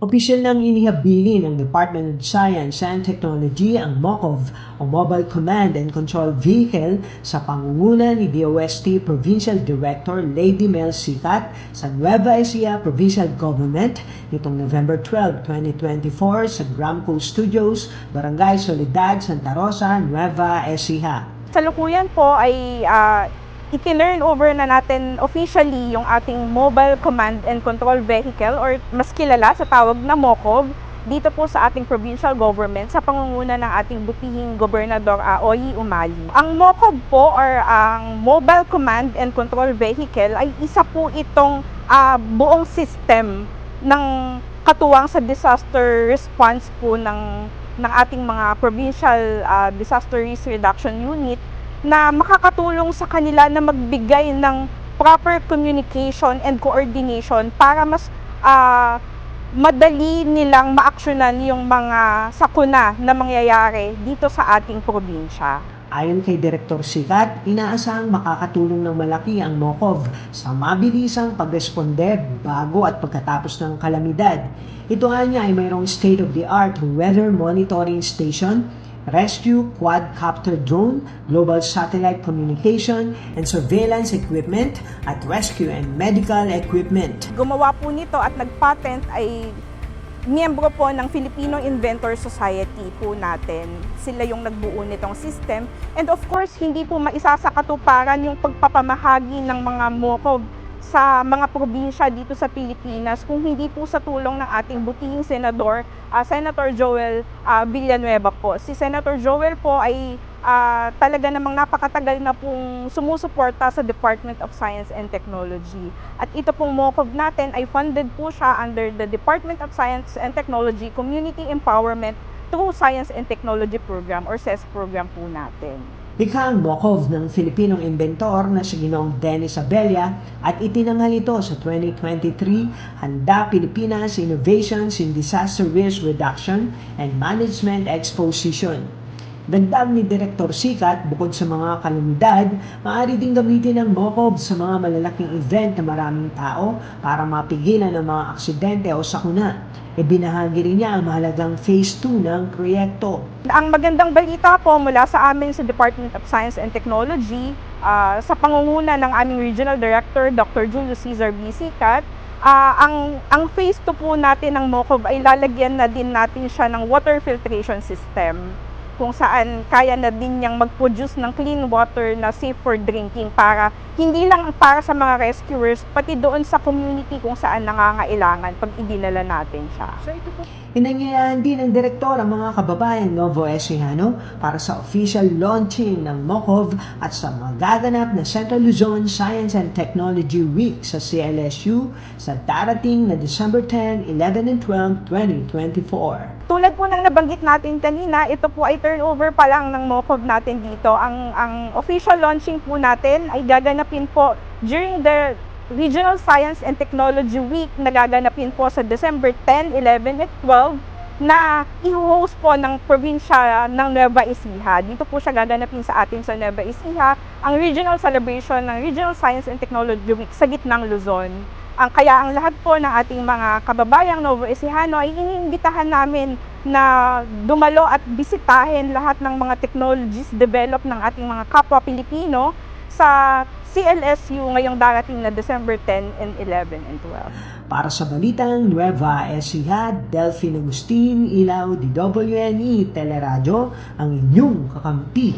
Opisyal nang inihabili ng Department of Science and Technology ang MOCOV o Mobile Command and Control Vehicle sa pangunguna ni DOST Provincial Director Lady Mel Sicat sa Nueva Ecija Provincial Government nitong November 12, 2024 sa Gramco Studios, Barangay Soledad, Santa Rosa, Nueva Ecija. Kasalukuyan po ay i-turn over na natin officially yung ating Mobile Command and Control Vehicle or mas kilala sa tawag na MOCOV dito po sa ating provincial government sa pangunguna ng ating butihing Gobernador Oyi Umali. Ang MOCOV po or ang Mobile Command and Control Vehicle ay isa po itong buong system ng katuwang sa disaster response po ng ating mga provincial disaster risk reduction unit na makakatulong sa kanila na magbigay ng proper communication and coordination para mas madali nilang maaksyonan yung mga sakuna na mangyayari dito sa ating probinsya. Ayon kay Direktor Sikat, inaasahang makakatulong ng malaki ang MOCOV sa mabilisang pagresponde bago at pagkatapos ng kalamidad. Ito nga niya ay mayroong state-of-the-art weather monitoring station, rescue quadcopter drone, global satellite communication and surveillance equipment at rescue and medical equipment. Gumawa po nito at nag-patent ay miyembro po ng Filipino Inventor Society po natin. Sila yung nagbuo nitong system. And of course, hindi po maisasakatuparan yung pagpapamahagi ng mga MOCOV sa mga probinsya dito sa Pilipinas kung hindi po sa tulong ng ating butihing senador, Senator Joel Villanueva po. Si Senator Joel po ay talaga namang napakatagal na pong sumusuporta sa Department of Science and Technology. At ito pong MOCOV natin ay funded po siya under the Department of Science and Technology Community Empowerment through Science and Technology Program or CES program po natin. Likha ang MOCOV ng Filipinong inventor na si Ginoong Dennis Abella at itinanghal ito sa 2023 Handa Pilipinas Innovations in Disaster Risk Reduction and Management Exposition. Dagdag ni Direktor Sikat, bukod sa mga kalamidad, maaari ding gamitin ang MOCOV sa mga malalaking event na maraming tao para mapigilan ang mga aksidente o sakuna. Ibinahagi rin niya ang mahalagang Phase 2 ng proyekto. Ang magandang balita po mula sa amin sa Department of Science and Technology, sa pangunguna ng aming Regional Director, Dr. Julio Cesar B. Sicat, ang Phase 2 po natin ng MOCOV ay lalagyan na din natin siya ng water filtration system kung saan kaya na din niyang mag-produce ng clean water na safe for drinking para hindi lang para sa mga rescuers, pati doon sa community kung saan nangangailangan pag idinala natin siya. So ito po, inanyayahan din ng direktor ang mga kababayan Novo Ecijano para sa official launching ng MOCOV at sa magaganap na Central Luzon Science and Technology Week sa CLSU sa darating na December 10, 11 and 12, 2024. Tulad po ng nabanggit natin kanina, ito po ay turnover pa lang ng MOCOV natin dito. Ang official launching po natin ay gaganapin po during the Regional Science and Technology Week na gaganapin po sa December 10, 11 at 12 na i-host po ng probinsya ng Nueva Ecija. Dito po siya gaganapin sa atin sa Nueva Ecija, ang regional celebration ng Regional Science and Technology Week sa gitnang Luzon. Kaya ang lahat po ng ating mga kababayang Novo Ecijano ay iniimbitahan namin na dumalo at bisitahin lahat ng mga technologies developed ng ating mga kapwa Pilipino sa CLSU ngayong darating na December 10 and 11 and 12. Para sa Balitang Nueva Ecija, Delphine Agustin, Ilaw, DWNE, Teleradyo, ang inyong kakampi.